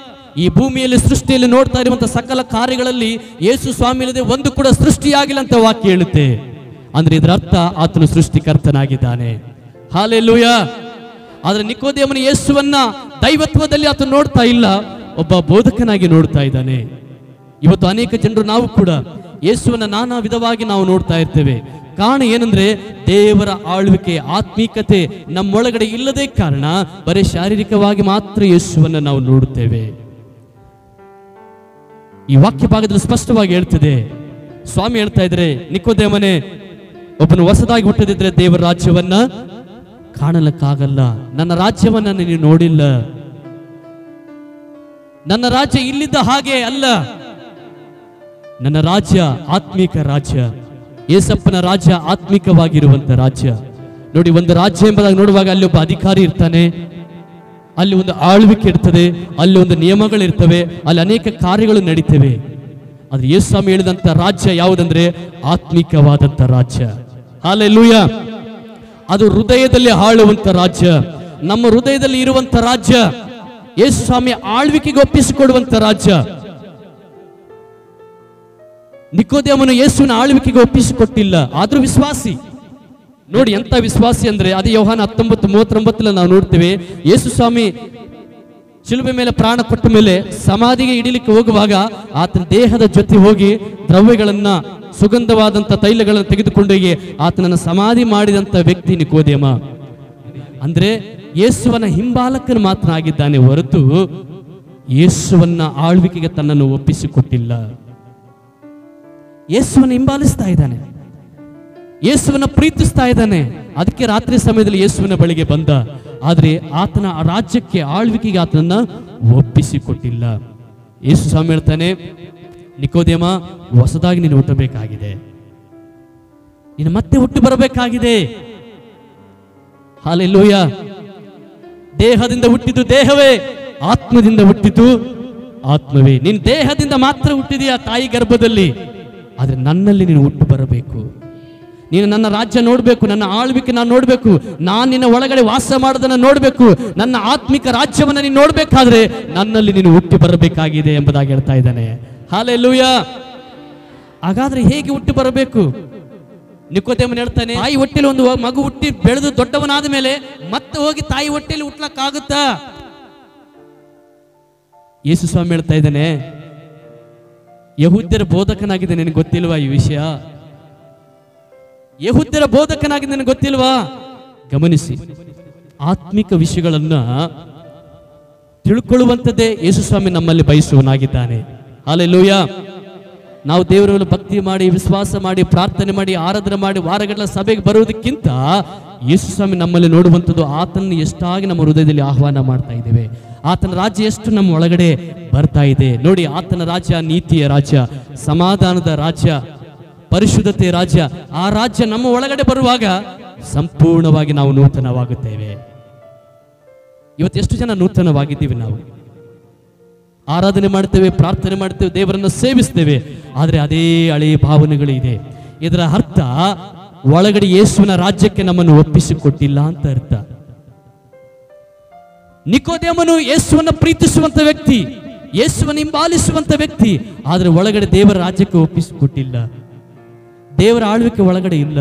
[SPEAKER 1] ಈ ಭೂಮಿಯಲ್ಲಿ ಸೃಷ್ಟಿಯಲ್ಲಿ ನೋಡ್ತಾ ಇರುವಂತಹ ಸಕಲ ಕಾರ್ಯಗಳಲ್ಲಿ ಯೇಸು ಸ್ವಾಮಿ ಇಲ್ಲದೆ ಒಂದು ಕೂಡ ಸೃಷ್ಟಿಯಾಗಿಲ್ಲ ಅಂತ ವಾಕ್ಯ ಹೇಳುತ್ತೆ. ಅಂದ್ರೆ ಇದರ ಅರ್ಥ ಆತನು ಸೃಷ್ಟಿಕರ್ತನಾಗಿದ್ದಾನೆ. ಹಲ್ಲೆಲೂಯಾ. ಆದ್ರೆ ನಿಕೋದೇಮನ ಯೇಸುವನ್ನ ದೈವತ್ವದಲ್ಲಿ ಆತನು ನೋಡ್ತಾ ಇಲ್ಲ, ಒಬ್ಬ ಬೋಧಕನಾಗಿ ನೋಡ್ತಾ ಇದ್ದಾನೆ. ಇವತ್ತು ಅನೇಕ ಜನರು, ನಾವು ಕೂಡ ಯೇಸುವನ್ನ ನಾನಾ ವಿಧವಾಗಿ ನಾವು ನೋಡ್ತಾ ಇರ್ತೇವೆ. ಕಾರಣ ಏನಂದ್ರೆ ದೇವರ ಆಳ್ವಿಕೆ, ಆತ್ಮೀಕತೆ ನಮ್ಮೊಳಗಡೆ ಇಲ್ಲದೇ ಕಾರಣ ಬರೀ ಶಾರೀರಿಕವಾಗಿ ಮಾತ್ರ ಯೇಸುವನ್ನ ನಾವು ನೋಡುತ್ತೇವೆ. ಈ ವಾಕ್ಯ ಭಾಗದಲ್ಲಿ ಸ್ಪಷ್ಟವಾಗಿ ಹೇಳ್ತಿದೆ. ಸ್ವಾಮಿ ಹೇಳ್ತಾ ಇದ್ರೆ, ನಿಕೋದೇಮನೆ, ಒಬ್ಬನು ಹೊಸದಾಗಿ ಹುಟ್ಟದಿದ್ರೆ ದೇವರ ರಾಜ್ಯವನ್ನ ಕಾಣಲಕ್ಕಾಗಲ್ಲ. ನನ್ನ ರಾಜ್ಯವನ್ನ ನೀನು ನೋಡಿಲ್ಲ, ನನ್ನ ರಾಜ್ಯ ಇಲ್ಲಿದ್ದ ಹಾಗೆ ಅಲ್ಲ, ನನ್ನ ರಾಜ್ಯ ಆತ್ಮೀಕ ರಾಜ್ಯ. ಯೇಸಪ್ಪನ ರಾಜ್ಯ ಆತ್ಮಿಕವಾಗಿರುವಂತ ರಾಜ್ಯ. ನೋಡಿ, ಒಂದು ರಾಜ್ಯ ಎಂಬುದಾಗಿ ನೋಡುವಾಗ ಅಲ್ಲಿ ಒಬ್ಬ ಅಧಿಕಾರಿ ಇರ್ತಾನೆ, ಅಲ್ಲಿ ಒಂದು ಆಳ್ವಿಕೆ ಇರ್ತದೆ, ಅಲ್ಲಿ ಒಂದು ನಿಯಮಗಳಿರ್ತವೆ, ಅಲ್ಲಿ ಅನೇಕ ಕಾರ್ಯಗಳು ನಡೀತವೆ. ಆದ್ರೆ ಯೇಸು ಸ್ವಾಮಿ ಹೇಳಿದಂತ ರಾಜ್ಯ ಯಾವುದಂದ್ರೆ ಆತ್ಮಿಕವಾದಂತ ರಾಜ್ಯ. ಹಲ್ಲೆಲೂಯಾ. ಅದು ಹೃದಯದಲ್ಲಿ ಆಳುವಂತ ರಾಜ್ಯ. ನಮ್ಮ ಹೃದಯದಲ್ಲಿ ಇರುವಂತ ರಾಜ್ಯ ಯೇಸು ಸ್ವಾಮಿ ಆಳ್ವಿಕೆಗೆ ಒಪ್ಪಿಸಿಕೊಡುವಂತ ರಾಜ್ಯ. ನಿಕೋದೇಮನು ಯೇಸುವಿನ ಆಳ್ವಿಕೆಗೆ ಒಪ್ಪಿಸಿಕೊಟ್ಟಿಲ್ಲ, ಆದ್ರೂ ವಿಶ್ವಾಸಿ. ನೋಡಿ ಎಂತ ವಿಶ್ವಾಸಿ ಅಂದ್ರೆ, ಅದೇ ಯೋಹಾನ 19:39 ನಾವು ನೋಡ್ತೇವೆ. ಯೇಸು ಸ್ವಾಮಿ ಶಿಲುಬೆ ಮೇಲೆ ಪ್ರಾಣ ಕೊಟ್ಟ ಮೇಲೆ ಸಮಾಧಿಗೆ ಇಡಲಿಕ್ಕೆ ಹೋಗುವಾಗ ಆತನ ದೇಹದ ಜೊತೆ ಹೋಗಿ ದ್ರವ್ಯಗಳನ್ನ, ಸುಗಂಧವಾದಂತ ತೈಲಗಳನ್ನು ತೆಗೆದುಕೊಂಡೋಗಿ ಆತನನ್ನು ಸಮಾಧಿ ಮಾಡಿದಂತ ವ್ಯಕ್ತಿ ನಿಕೋದೇಮ. ಅಂದ್ರೆ ಯೇಸುವನ ಹಿಂಬಾಲಕನು ಮಾತ್ರ ಆಗಿದ್ದಾನೆ ಹೊರತು ಯೇಸುವನ್ನ ಆಳ್ವಿಕೆಗೆ ತನ್ನನ್ನು ಒಪ್ಪಿಸಿಕೊಟ್ಟಿಲ್ಲ. ಯೇಸುವನ್ನು ಹಿಂಬಾಲಿಸ್ತಾ ಇದ್ದಾನೆ, ಯೇಸುವನ್ನ ಪ್ರೀತಿಸ್ತಾ ಇದ್ದಾನೆ. ಅದಕ್ಕೆ ರಾತ್ರಿ ಸಮಯದಲ್ಲಿ ಯೇಸುವಿನ ಬಳಿಗೆ ಬಂದ, ಆದ್ರೆ ಆತನ ರಾಜ್ಯಕ್ಕೆ, ಆಳ್ವಿಕೆಗೆ ಆತನನ್ನ ಒಪ್ಪಿಸಿಕೊಟ್ಟಿಲ್ಲ. ಯೇಸು ಸ್ವಾಮಿ ಹೇಳ್ತಾನೆ, ನಿಕೋದೇಮ, ಹೊಸದಾಗಿ ನೀನು ಹುಟ್ಟಬೇಕಾಗಿದೆ, ನೀನು ಮತ್ತೆ ಹುಟ್ಟು ಬರಬೇಕಾಗಿದೆ. ಹಲ್ಲೆಲೂಯಾ. ದೇಹದಿಂದ ಹುಟ್ಟಿದ್ದು ದೇಹವೇ, ಆತ್ಮದಿಂದ ಹುಟ್ಟಿದ್ದು ಆತ್ಮವೇ. ನೀನು ದೇಹದಿಂದ ಮಾತ್ರ ಹುಟ್ಟಿದೀಯ ತಾಯಿ ಗರ್ಭದಲ್ಲಿ, ಆದ್ರೆ ನನ್ನಲ್ಲಿ ನೀನು ಹುಟ್ಟು ಬರಬೇಕು. ನೀನು ನನ್ನ ರಾಜ್ಯ ನೋಡ್ಬೇಕು, ನನ್ನ ಆಳ್ವಿಕೆ ನಾನು ನೋಡ್ಬೇಕು, ನಾನು ನಿನ್ನ ಒಳಗಡೆ ವಾಸ ಮಾಡೋದನ್ನ ನೋಡ್ಬೇಕು, ನನ್ನ ಆತ್ಮಿಕ ರಾಜ್ಯವನ್ನ ನೀನು ನೋಡ್ಬೇಕಾದ್ರೆ ನನ್ನಲ್ಲಿ ನೀನು ಹುಟ್ಟಿ ಬರಬೇಕಾಗಿದೆ ಎಂಬುದಾಗಿ ಹೇಳ್ತಾ ಇದ್ದಾನೆ. ಹಲ್ಲೆಲೂಯಾ. ಹಾಗಾದ್ರೆ ಹೇಗೆ ಹುಟ್ಟಿ ಬರಬೇಕು? ನಿಕೋದೇಮನು ಹೇಳ್ತಾನೆ, ತಾಯಿ ಹೊಟ್ಟೆಲಿ ಒಂದು ಮಗು ಹುಟ್ಟಿ ಬೆಳೆದು ದೊಡ್ಡವನಾದ ಮೇಲೆ ಮತ್ತೆ ಹೋಗಿ ತಾಯಿ ಹೊಟ್ಟೆಲಿ ಹುಟ್ಲಕ್ಕಾಗುತ್ತಾ? ಯೇಸು ಸ್ವಾಮಿ ಹೇಳ್ತಾ ಇದ್ದಾನೆ, ಯಹೂದ್ಯರ ಬೋಧಕನಾಗಿದೆ, ನಿನಗೆ ಗೊತ್ತಿಲ್ವಾ ಈ ವಿಷಯ? ಯಹೂದ್ಯರ ಬೋಧಕನಾಗಿದೆ, ನಿನಗೆ ಗೊತ್ತಿಲ್ವಾ? ಗಮನಿಸಿ, ಆತ್ಮಿಕ ವಿಷಯಗಳನ್ನ ತಿಳ್ಕೊಳ್ಳುವಂಥದ್ದೇ ಯೇಸು ಸ್ವಾಮಿ ನಮ್ಮಲ್ಲಿ ಬಯಸುವನಾಗಿದ್ದಾನೆ. ಹಲ್ಲೆಲೂಯಾ. ನಾವು ದೇವರನ್ನು ಭಕ್ತಿ ಮಾಡಿ, ವಿಶ್ವಾಸ ಮಾಡಿ, ಪ್ರಾರ್ಥನೆ ಮಾಡಿ, ಆರಾಧನೆ ಮಾಡಿ, ವಾರಗಟ್ಟಲೆ ಸಭೆಗೆ ಬರುವುದಕ್ಕಿಂತ ಯೇಸು ಸ್ವಾಮಿ ನಮ್ಮಲ್ಲಿ ನೋಡುವಂಥದ್ದು ಆತನನ್ನು ಎಷ್ಟಾಗಿ ನಮ್ಮ ಹೃದಯದಲ್ಲಿ ಆಹ್ವಾನ ಮಾಡ್ತಾ ಇದ್ದೇವೆ, ಆತನ ರಾಜ್ಯ ಎಷ್ಟು ನಮ್ಮ ಒಳಗಡೆ ಬರ್ತಾ ಇದೆ. ನೋಡಿ, ಆತನ ರಾಜ್ಯ ನೀತಿಯ ರಾಜ್ಯ, ಸಮಾಧಾನದ ರಾಜ್ಯ, ಪರಿಶುದ್ಧತೆ ರಾಜ್ಯ. ಆ ರಾಜ್ಯ ನಮ್ಮ ಒಳಗಡೆ ಬರುವಾಗ ಸಂಪೂರ್ಣವಾಗಿ ನಾವು ನೂತನವಾಗುತ್ತೇವೆ. ಇವತ್ತು ಎಷ್ಟು ಜನ ನೂತನವಾಗಿದ್ದೀವಿ? ನಾವು ಆರಾಧನೆ ಮಾಡ್ತೇವೆ, ಪ್ರಾರ್ಥನೆ ಮಾಡ್ತೇವೆ, ದೇವರನ್ನು ಸೇವಿಸ್ತೇವೆ, ಆದರೆ ಅದೇ ಹಳೆಯ ಭಾವನೆಗಳು ಇದೆ. ಇದರ ಅರ್ಥ ಒಳಗಡೆ ಯೇಸುವಿನ ರಾಜ್ಯಕ್ಕೆ ನಮ್ಮನ್ನು ಒಪ್ಪಿಸಿಕೊಟ್ಟಿಲ್ಲ ಅಂತ ಅರ್ಥ. ನಿಕೋದೇಮನು ಯೇಸುವನ್ನು ಪ್ರೀತಿಸುವಂತ ವ್ಯಕ್ತಿ, ಯೇಸುವನ್ನು ಹಿಂಬಾಲಿಸುವಂತ ವ್ಯಕ್ತಿ, ಆದರೆ ಒಳಗಡೆ ದೇವರ ರಾಜ್ಯಕ್ಕೆ ಒಪ್ಪಿಸಿಕೊಟ್ಟಿಲ್ಲ, ದೇವರ ಆಳ್ವಿಕೆ ಒಳಗಡೆ ಇಲ್ಲ.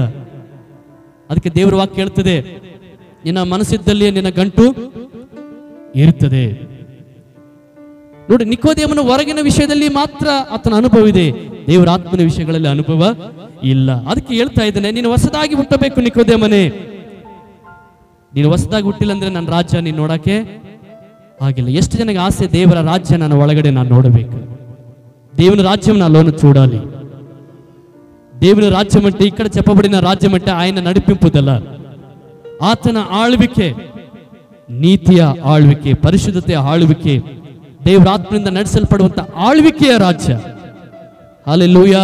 [SPEAKER 1] ಅದಕ್ಕೆ ದೇವರ ವಾಕ್ಯ ಹೇಳ್ತದೆ, ನಿನ್ನ ಮನಸ್ಸಿದ್ದಲ್ಲಿ ನಿನ್ನ ಗಂಟು ಇರುತ್ತದೆ. ನೋಡಿ, ನಿಕೋದೇಮನ ಹೊರಗಿನ ವಿಷಯದಲ್ಲಿ ಮಾತ್ರ ಆತನ ಅನುಭವ ಇದೆ, ದೇವರ ಆತ್ಮನ ವಿಷಯಗಳಲ್ಲಿ ಅನುಭವ ಇಲ್ಲ. ಅದಕ್ಕೆ ಹೇಳ್ತಾ ಇದ್ದೇನೆ, ನೀನು ಹೊಸದಾಗಿ ಹುಟ್ಟಬೇಕು ನಿಕೋದೇಮನೇ. ನೀನು ಹೊಸದಾಗಿ ಹುಟ್ಟಿಲ್ಲ ಅಂದ್ರೆ ನನ್ನ ರಾಜ್ಯ ನೀನು ನೋಡಕ್ಕೆ ಆಗಿಲ್ಲ. ಎಷ್ಟು ಜನಕ್ಕೆ ಆಸೆ, ದೇವರ ರಾಜ್ಯ ನನ್ನ ಒಳಗಡೆ ನಾನು ನೋಡಬೇಕು, ದೇವನ ರಾಜ್ಯವನ್ನು ಅಲ್ಲೋನು చూడాలి. దేవుని రాజ్యం అంటే ఇక్కడ చెప్పబడిన రాజ్యం అంటే ఆయన నడిపింపుదల, ಆತನ ಆಳ್ವಿಕೆ, ನೀತಿಯ ಆಳ್ವಿಕೆ, ಪರಿಶುದ್ಧತೆಯ ಆಳ್ವಿಕೆ, ದೇವರ ಆತ್ಮನಿಂದ ನಡೆಸಲ್ಪಡುವಂತ ಆಳ್ವಿಕೆಯ ರಾಜ್ಯ. ಹಲ್ಲೆಲೂಯಾ.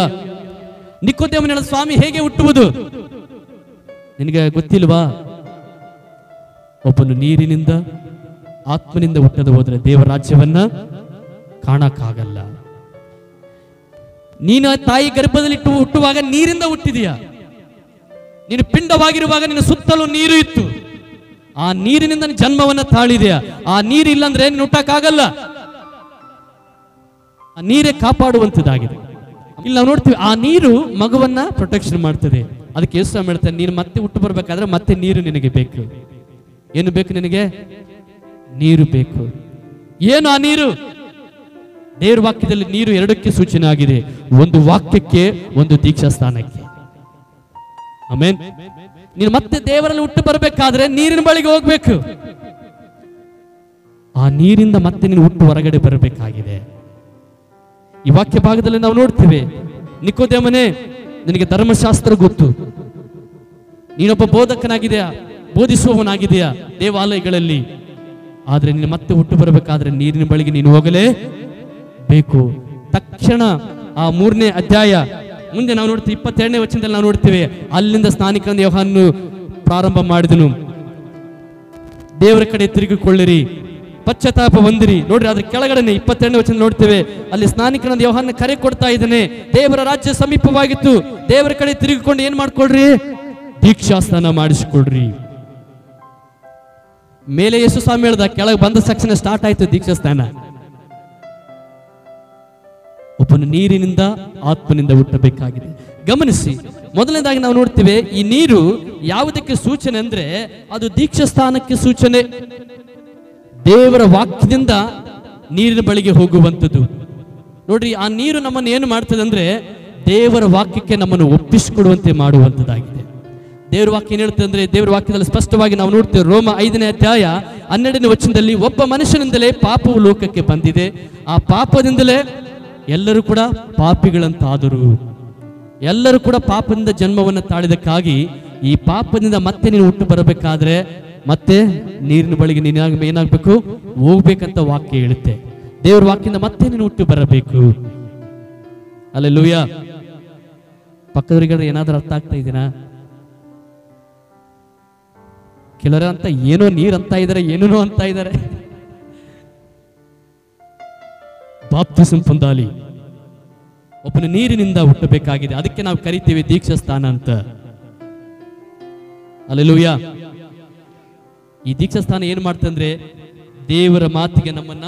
[SPEAKER 1] ನಿಕೋದೇಮನು ಹೇಳಿದ, ಸ್ವಾಮಿ ಹೇಗೆ ಹುಟ್ಟುವುದು? ನಿನಗೆ ಗೊತ್ತಿಲ್ವಾ? ಒಬ್ಬನು ನೀರಿನಿಂದ ಆತ್ಮನಿಂದ ಹುಟ್ಟದ ಹೋದ್ರೆ ದೇವರ ರಾಜ್ಯವನ್ನ ಕಾಣಕ್ಕಾಗಲ್ಲ. ನೀನು ತಾಯಿ ಗರ್ಭದಲ್ಲಿ ಹುಟ್ಟುವಾಗ ನೀರಿಂದ ಹುಟ್ಟಿದೀಯ, ನೀನು ಪಿಂಡವಾಗಿರುವಾಗ ನಿನ್ನ ಸುತ್ತಲೂ ನೀರು ಇತ್ತು, ಆ ನೀರಿನಿಂದ ಜನ್ಮವನ್ನ ತಾಳಿದೆಯಾ. ಆ ನೀರು ಇಲ್ಲಂದ್ರೆ ನೀನು ಹುಟ್ಟಕ್ಕಾಗಲ್ಲ, ಆ ನೀರೇ ಕಾಪಾಡುವಂಥದ್ದಾಗಿದೆ. ಇಲ್ಲಿ ನಾವು ನೋಡ್ತೀವಿ, ಆ ನೀರು ಮಗುವನ್ನ ಪ್ರೊಟೆಕ್ಷನ್ ಮಾಡ್ತದೆ. ಅದಕ್ಕೆ ಯೇಸು ಸ್ವಾಮಿ ಹೇಳ್ತಾನೆ, ನೀನು ಮತ್ತೆ ಹುಟ್ಟು ಬರ್ಬೇಕಾದ್ರೆ ಮತ್ತೆ ನೀರು ನಿನಗೆ ಬೇಕು. ಏನು ಬೇಕು ನಿನಗೆ? ನೀರು ಬೇಕು. ಏನು ಆ ನೀರು? ದೇವರ ವಾಕ್ಯದಲ್ಲಿ ನೀರು ಎರಡಕ್ಕೆ ಸೂಚನೆ ಆಗಿದೆ, ಒಂದು ವಾಕ್ಯಕ್ಕೆ, ಒಂದು ದೀಕ್ಷಾ ಸ್ಥಾನಕ್ಕೆ. ಆಮೆನ್. ನೀನು ಮತ್ತೆ ದೇವರಲ್ಲಿ ಹುಟ್ಟು ಬರಬೇಕಾದ್ರೆ ನೀರಿನ ಬಳಿಗೆ ಹೋಗ್ಬೇಕು. ಆ ನೀರಿಂದ ಮತ್ತೆ ನೀನು ಹುಟ್ಟು ಹೊರಗಡೆ ಬರಬೇಕಾಗಿದೆ. ಈ ವಾಕ್ಯ ಭಾಗದಲ್ಲಿ ನಾವು ನೋಡ್ತೇವೆ, ನಿಕೋದೇಮನೇ, ನಿನಗೆ ಧರ್ಮಶಾಸ್ತ್ರ ಗೊತ್ತು, ನೀನೊಬ್ಬ ಬೋಧಕನಾಗಿದೆಯಾ, ಬೋಧಿಸುವವನಾಗಿದೆಯಾ ದೇವಾಲಯಗಳಲ್ಲಿ, ಆದ್ರೆ ನೀನು ಮತ್ತೆ ಹುಟ್ಟು ಬರಬೇಕಾದ್ರೆ ನೀರಿನ ಬಳಿಗೆ ನೀನು ಹೋಗಲೇ ಬೇಕು. ತಕ್ಷಣ ಆ 3ನೇ ಅಧ್ಯಾಯ ಮುಂದೆ ನಾವು ನೋಡ್ತೀವಿ, 22ನೇ ವಚನದಲ್ಲಿ ನಾವು ನೋಡ್ತೇವೆ, ಅಲ್ಲಿಂದ ಸ್ನಾನಿಕನಾದ ಯೋಹಾನನು ಪ್ರಾರಂಭ ಮಾಡಿದನು, ದೇವರ ಕಡೆ ತಿರುಗಿಕೊಳ್ಳಿರಿ, ಪಶ್ಚಾತ್ತಾಪ ಹೊಂದಿರಿ. ನೋಡ್ರಿ, ಅದ್ರ ಕೆಳಗಡೆ 22ನೇ ವಚನ ನೋಡ್ತೇವೆ, ಅಲ್ಲಿ ಸ್ನಾನಿಕನಾದ ಯೋಹಾನನ ಕರೆ ಕೊಡ್ತಾ ಇದ್ದಾನೆ. ದೇವರ ರಾಜ್ಯ ಸಮೀಪವಾಗಿತ್ತು, ದೇವರ ಕಡೆ ತಿರುಗಿಕೊಂಡು ಏನ್ ಮಾಡ್ಕೊಳ್ರಿ? ದೀಕ್ಷಾಸ್ನಾನ ಮಾಡಿಸಿಕೊಡ್ರಿ. ಮೇಲೆ ಯೇಸು ಸ್ವಾಮಿ ಹೇಳ್ದ, ಕೆಳಗೆ ಬಂದ ತಕ್ಷಣ ಸ್ಟಾರ್ಟ್ ಆಯ್ತು ದೀಕ್ಷಾಸ್ನಾನ. ಒಬ್ಬನು ನೀರಿನಿಂದ ಆತ್ಮನಿಂದ ಹುಟ್ಟಬೇಕಾಗಿದೆ. ಗಮನಿಸಿ, ಮೊದಲನೇದಾಗಿ ನಾವು ನೋಡ್ತೀವಿ, ಈ ನೀರು ಯಾವುದಕ್ಕೆ ಸೂಚನೆ ಅಂದ್ರೆ ಅದು ದೀಕ್ಷಾಸ್ಥಾನಕ್ಕೆ ಸೂಚನೆ. ದೇವರ ವಾಕ್ಯದಿಂದ ನೀರಿನ ಬಳಿಗೆ ಹೋಗುವಂಥದ್ದು. ನೋಡ್ರಿ, ಆ ನೀರು ನಮ್ಮನ್ನು ಏನು ಮಾಡ್ತದೆ ಅಂದ್ರೆ ದೇವರ ವಾಕ್ಯಕ್ಕೆ ನಮ್ಮನ್ನು ಒಪ್ಪಿಸಿಕೊಡುವಂತೆ ಮಾಡುವಂಥದ್ದಾಗಿದೆ. ದೇವರ ವಾಕ್ಯ ಏನು ಹೇಳ್ತದೆ ಅಂದ್ರೆ, ದೇವರ ವಾಕ್ಯದಲ್ಲಿ ಸ್ಪಷ್ಟವಾಗಿ ನಾವು ನೋಡ್ತೇವೆ. ರೋಮ 5ನೇ ಅಧ್ಯಾಯ 12ನೇ ವಚನದಲ್ಲಿ, ಒಬ್ಬ ಮನುಷ್ಯನಿಂದಲೇ ಪಾಪವು ಲೋಕಕ್ಕೆ ಬಂದಿದೆ, ಆ ಪಾಪದಿಂದಲೇ ಎಲ್ಲರೂ ಕೂಡ ಪಾಪಿಗಳಂತಾದರು. ಎಲ್ಲರೂ ಕೂಡ ಪಾಪದಿಂದ ಜನ್ಮವನ್ನು ತಾಳಿದಕ್ಕಾಗಿ ಈ ಪಾಪದಿಂದ ಮತ್ತೆ ನೀನು ಹುಟ್ಟು ಬರಬೇಕಾದ್ರೆ ಮತ್ತೆ ನೀರಿನ ಬಳಿಗೆ ನೀನು ಏನಾಗಬೇಕು, ಹೋಗ್ಬೇಕಂತ ವಾಕ್ಯ ಹೇಳುತ್ತೆ. ದೇವರ ವಾಕ್ಯದಿಂದ ಮತ್ತೆ ನೀನು ಹುಟ್ಟು ಬರಬೇಕು. ಹಲ್ಲೆಲೂಯಾ. ಪಕ್ಕದವರಿಗೆ ಏನಾದ್ರೂ ಅರ್ಥ ಆಗ್ತಾ ಇದೀನಾ? ಕೆಲವರ ಅಂತ ಏನೋ ನೀರ್ ಅಂತ ಇದಾರೆ, ಏನೇನೋ ಅಂತ ಇದಾರೆ. ಬಾಪ್ತಿಸಂ ಹೊಂದಾಲಿ, ಒಬ್ಬನ ನೀರಿನಿಂದ ಹುಟ್ಟಬೇಕಾಗಿದೆ. ಅದಕ್ಕೆ ನಾವು ಕರಿತೀವಿ ದೀಕ್ಷಾಸ್ಥಾನ ಅಂತ. ಹಲ್ಲೆಲೂಯಾ. ಈ ದೀಕ್ಷಾಸ್ಥಾನ ಏನ್ ಮಾಡ್ತಂದ್ರೆ ದೇವರ ಮಾತಿಗೆ ನಮ್ಮನ್ನ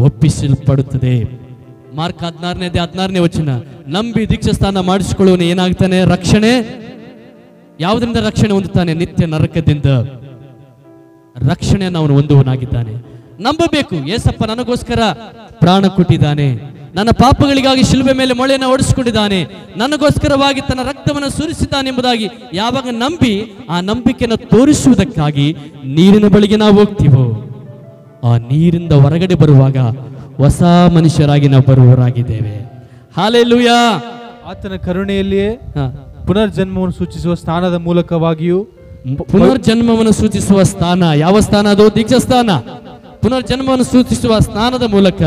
[SPEAKER 1] ಒಪ್ಪಿಸಲ್ಪಡುತ್ತದೆ. ಮಾರ್ಕ್ 16ನೇ ವಚನ, ನಂಬಿ ದೀಕ್ಷಾಸ್ಥಾನ ಮಾಡಿಸಿಕೊಳ್ಳುವನು ಏನಾಗ್ತಾನೆ? ರಕ್ಷಣೆ. ಯಾವುದರಿಂದ ರಕ್ಷಣೆ ಹೊಂದುತ್ತಾನೆ? ನಿತ್ಯ ನರಕದಿಂದ ರಕ್ಷಣೆಯನ್ನು ಅವನು ಹೊಂದುವನಾಗಿದ್ದಾನೆ. ನಂಬಬೇಕು, ಏಸಪ್ಪ ನನಗೋಸ್ಕರ ಪ್ರಾಣ ಕೊಟ್ಟಿದ್ದಾನೆ, ನನ್ನ ಪಾಪಗಳಿಗಾಗಿ ಶಿಲುಬೆ ಮೇಲೆ ಮೊಳೆಯನ್ನು ಓಡಿಸಿಕೊಂಡಿದ್ದಾನೆ, ನನಗೋಸ್ಕರವಾಗಿ ತನ್ನ ರಕ್ತವನ್ನು ಸುರಿಸಿದ್ದಾನೆ ಎಂಬುದಾಗಿ ಯಾವಾಗ ನಂಬಿ ಆ ನಂಬಿಕೆಯನ್ನು ತೋರಿಸುವುದಕ್ಕಾಗಿ ನೀರಿನ ಬಳಿಗೆ ನಾವು ಹೋಗ್ತೀವೋ, ಆ ನೀರಿಂದ ಹೊರಗಡೆ ಬರುವಾಗ ಹೊಸ ಮನುಷ್ಯರಾಗಿ ನಾವು ಬರುವವರಾಗಿದ್ದೇವೆ. ಹಲ್ಲೆಲೂಯಾ.
[SPEAKER 2] ಆತನ ಕರುಣೆಯಲ್ಲಿಯೇ ಪುನರ್ಜನ್ಮವನ್ನು ಸೂಚಿಸುವ ಸ್ಥಾನದ ಮೂಲಕವಾಗಿಯೂ,
[SPEAKER 1] ಪುನರ್ಜನ್ಮವನ್ನು ಸೂಚಿಸುವ ಸ್ಥಾನ ಯಾವ ಸ್ಥಾನ? ಅದು ದೀಕ್ಷಾಸ್ಥಾನ. ಪುನರ್ಜನ್ಮವನ್ನು ಸೂಚಿಸುವ ಸ್ಥಾನದ ಮೂಲಕ